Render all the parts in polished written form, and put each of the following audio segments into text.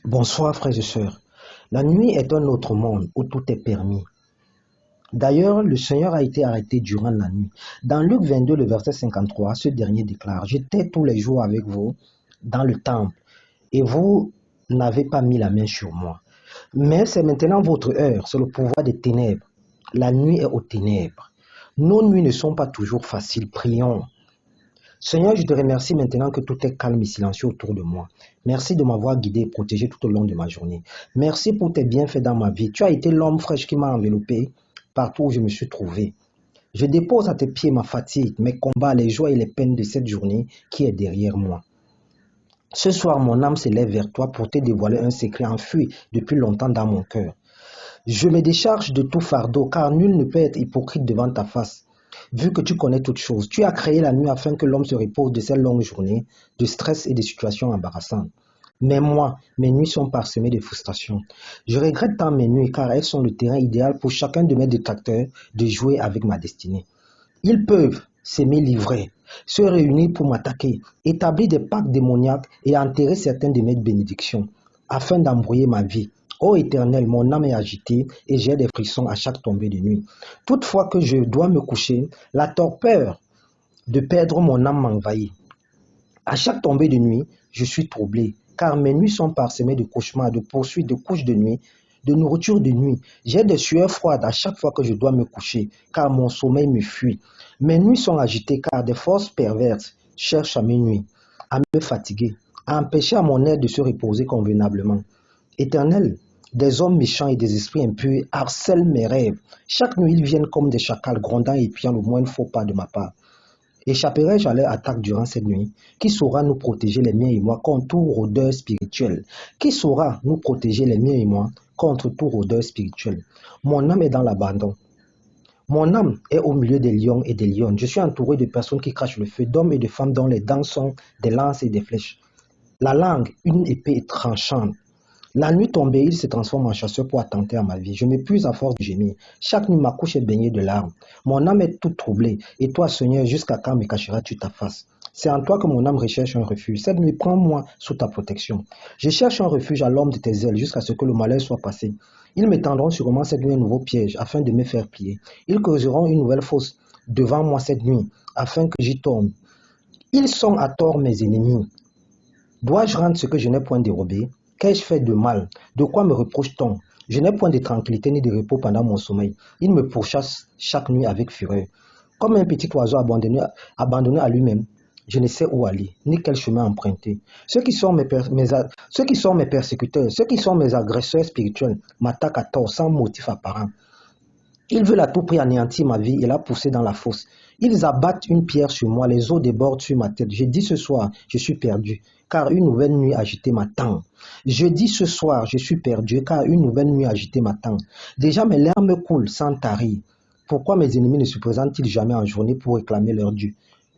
Bonsoir frères et sœurs. La nuit est un autre monde où tout est permis. D'ailleurs, le Seigneur a été arrêté durant la nuit. Dans Luc 22, le verset 53, ce dernier déclare: J'étais tous les jours avec vous dans le temple et vous n'avez pas mis la main sur moi. Mais c'est maintenant votre heure, c'est le pouvoir des ténèbres. La nuit est aux ténèbres. Nos nuits ne sont pas toujours faciles, prions. Seigneur, je te remercie maintenant que tout est calme et silencieux autour de moi. Merci de m'avoir guidé et protégé tout au long de ma journée. Merci pour tes bienfaits dans ma vie. Tu as été l'homme fraîche qui m'a enveloppé partout où je me suis trouvé. Je dépose à tes pieds ma fatigue, mes combats, les joies et les peines de cette journée qui est derrière moi. Ce soir, mon âme s'élève vers toi pour te dévoiler un secret enfui depuis longtemps dans mon cœur. Je me décharge de tout fardeau, car nul ne peut être hypocrite devant ta face. Vu que tu connais toutes choses, tu as créé la nuit afin que l'homme se repose de ces longues journées, de stress et de situations embarrassantes. Mais moi, mes nuits sont parsemées de frustrations. Je regrette tant mes nuits car elles sont le terrain idéal pour chacun de mes détracteurs de jouer avec ma destinée. Ils peuvent s'aimer livrer, se réunir pour m'attaquer, établir des pactes démoniaques et enterrer certaines de mes bénédictions, afin d'embrouiller ma vie. Ô Éternel, mon âme est agitée et j'ai des frissons à chaque tombée de nuit. Toutefois que je dois me coucher, la torpeur de perdre mon âme m'envahit. À chaque tombée de nuit, je suis troublé, car mes nuits sont parsemées de cauchemars, de poursuites, de couches de nuit, de nourriture de nuit. J'ai des sueurs froides à chaque fois que je dois me coucher, car mon sommeil me fuit. Mes nuits sont agitées, car des forces perverses cherchent à mes nuits, à me fatiguer, à empêcher à mon aide de se reposer convenablement. Éternel, des hommes méchants et des esprits impurs harcèlent mes rêves. Chaque nuit, ils viennent comme des chacals, grondant et épiant le moindre faux pas de ma part. Échapperai-je à leur attaque durant cette nuit? Qui saura nous protéger, les miens et moi, contre tout rôdeur spirituel? Qui saura nous protéger, les miens et moi, contre tout rôdeur spirituel? Mon âme est dans l'abandon. Mon âme est au milieu des lions et des lionnes. Je suis entouré de personnes qui crachent le feu, d'hommes et de femmes dont les dents sont des lances et des flèches. La langue, une épée tranchante. La nuit tombée, il se transforme en chasseur pour attenter à ma vie. Je m'épuise à force de gémir. Chaque nuit, ma couche est baignée de larmes. Mon âme est toute troublée. Et toi, Seigneur, jusqu'à quand me cacheras-tu ta face? C'est en toi que mon âme recherche un refuge. Cette nuit, prends-moi sous ta protection. Je cherche un refuge à l'ombre de tes ailes jusqu'à ce que le malheur soit passé. Ils m'étendront sûrement cette nuit un nouveau piège afin de me faire plier. Ils creuseront une nouvelle fosse devant moi cette nuit afin que j'y tombe. Ils sont à tort mes ennemis. Dois-je rendre ce que je n'ai point dérobé? Qu'ai-je fait de mal? De quoi me reproche-t-on? Je n'ai point de tranquillité ni de repos pendant mon sommeil. Il me pourchasse chaque nuit avec fureur. Comme un petit oiseau abandonné à lui-même, je ne sais où aller, ni quel chemin emprunter. Ceux qui sont mes persécuteurs, ceux qui sont mes agresseurs spirituels, m'attaquent à tort sans motif apparent. Ils veulent à tout prix anéantir ma vie et la pousser dans la fosse. Ils abattent une pierre sur moi, les eaux débordent sur ma tête. Je dis ce soir, je suis perdu, car une nouvelle nuit agitée m'attend. Je dis ce soir, je suis perdu, car une nouvelle nuit agitée m'attend. Déjà mes larmes coulent sans tarir. Pourquoi mes ennemis ne se présentent-ils jamais en journée pour réclamer leur dû?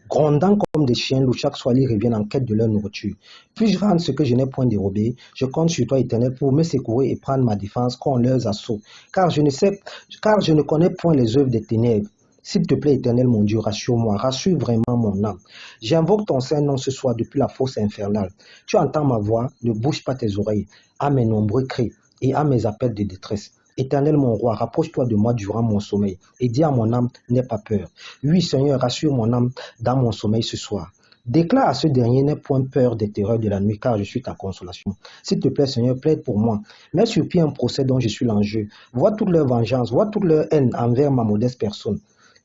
Grondant comme des chiens loups, chaque soir ils reviennent en quête de leur nourriture. Puis-je rendre ce que je n'ai point dérobé? Je compte sur toi, Éternel, pour me secourir et prendre ma défense contre leurs assauts. Car je ne connais point les œuvres des ténèbres. S'il te plaît, Éternel, mon Dieu, rassure-moi, rassure vraiment mon âme. J'invoque ton Saint-Nom ce soir depuis la fosse infernale. Tu entends ma voix, ne bouge pas tes oreilles à mes nombreux cris et à mes appels de détresse. Éternel mon roi, rapproche-toi de moi durant mon sommeil et dis à mon âme, n'aie pas peur. Oui, Seigneur, rassure mon âme dans mon sommeil ce soir. Déclare à ce dernier, n'aie point peur des terreurs de la nuit, car je suis ta consolation. S'il te plaît, Seigneur, plaide pour moi. Mets sur pied un procès dont je suis l'enjeu. Vois toute leur vengeance, vois toute leur haine envers ma modeste personne.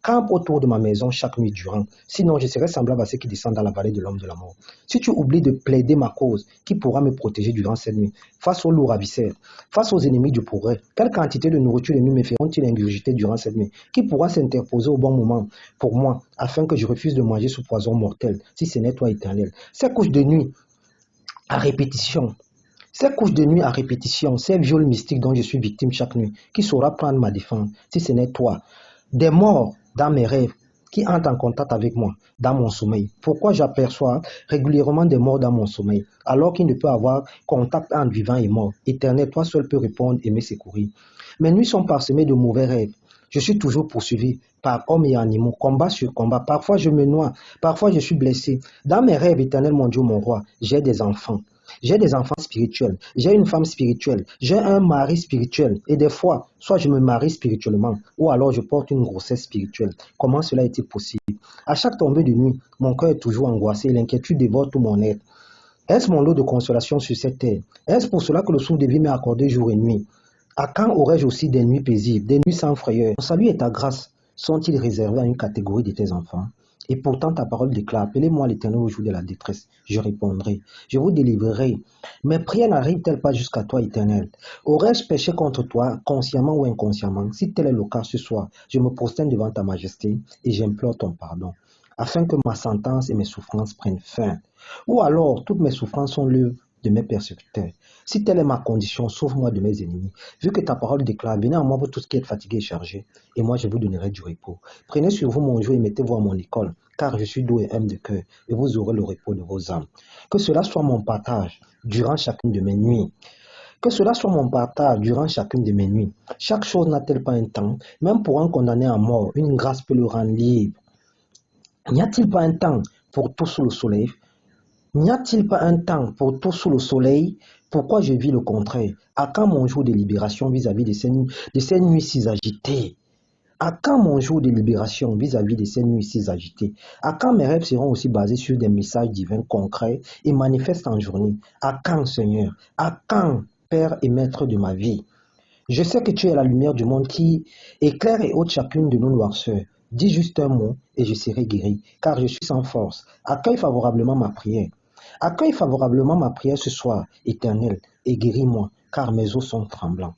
Campe autour de ma maison chaque nuit durant. Sinon, je serai semblable à ceux qui descendent dans la vallée de l'homme de la mort. Si tu oublies de plaider ma cause, qui pourra me protéger durant cette nuit? Face aux lourds ravisseurs, face aux ennemis du progrès, quelle quantité de nourriture les nuits me feront-ils ingurgiter durant cette nuit? Qui pourra s'interposer au bon moment pour moi, afin que je refuse de manger ce poison mortel, si ce n'est toi, Éternel? Ces couches de nuit à répétition, ces viols mystiques dont je suis victime chaque nuit, qui saura prendre ma défense, si ce n'est toi? Des morts dans mes rêves qui entrent en contact avec moi dans mon sommeil. Pourquoi j'aperçois régulièrement des morts dans mon sommeil alors qu'il ne peut avoir contact entre vivant et mort? Éternel, toi seul peux répondre et me secourir. Mes nuits sont parsemées de mauvais rêves. Je suis toujours poursuivi par hommes et animaux, combat sur combat. Parfois je me noie, parfois je suis blessé. Dans mes rêves, Éternel mon Dieu, mon roi, j'ai des enfants. J'ai des enfants spirituels, j'ai une femme spirituelle, j'ai un mari spirituel. Et des fois, soit je me marie spirituellement, ou alors je porte une grossesse spirituelle. Comment cela est-il possible? À chaque tombée de nuit, mon cœur est toujours angoissé et l'inquiétude dévore tout mon être. Est-ce mon lot de consolation sur cette terre? Est-ce pour cela que le souffle de vie m'est accordé jour et nuit? À quand aurais-je aussi des nuits paisibles, des nuits sans frayeur? Ton salut et ta grâce sont-ils réservés à une catégorie de tes enfants? Et pourtant ta parole déclare, appelez-moi l'Éternel au jour de la détresse, je répondrai, je vous délivrerai. Mes prières n'arrivent-elles pas jusqu'à toi, Éternel? Aurais-je péché contre toi, consciemment ou inconsciemment? Si tel est le cas ce soir, je me prosterne devant ta majesté et j'implore ton pardon, afin que ma sentence et mes souffrances prennent fin. Ou alors, toutes mes souffrances sont l'œuvre de mes persécuteurs. Si telle est ma condition, sauve-moi de mes ennemis. Vu que ta parole déclare, venez à moi pour tout ce qui est fatigué et chargé, et moi je vous donnerai du repos. Prenez sur vous mon joug et mettez-vous à mon école, car je suis doux et humble de cœur, et vous aurez le repos de vos âmes. Que cela soit mon partage durant chacune de mes nuits. Que cela soit mon partage durant chacune de mes nuits. Chaque chose n'a-t-elle pas un temps? Même pour un condamné à mort, une grâce peut le rendre libre. N'y a-t-il pas un temps pour tout sous le soleil? N'y a-t-il pas un temps pour tout sous le soleil? Pourquoi je vis le contraire? À quand mon jour de libération vis-à-vis de ces nuits si agitées? À quand mon jour de libération vis-à-vis de ces nuits si agitées? À quand mes rêves seront aussi basés sur des messages divins concrets et manifestes en journée? À quand, Seigneur? À quand, Père et Maître de ma vie? Je sais que tu es la lumière du monde qui éclaire et ôte chacune de nos noirceurs. Dis juste un mot et je serai guéri, car je suis sans force. Accueille favorablement ma prière. Accueille favorablement ma prière ce soir, Éternel, et guéris-moi, car mes os sont tremblants.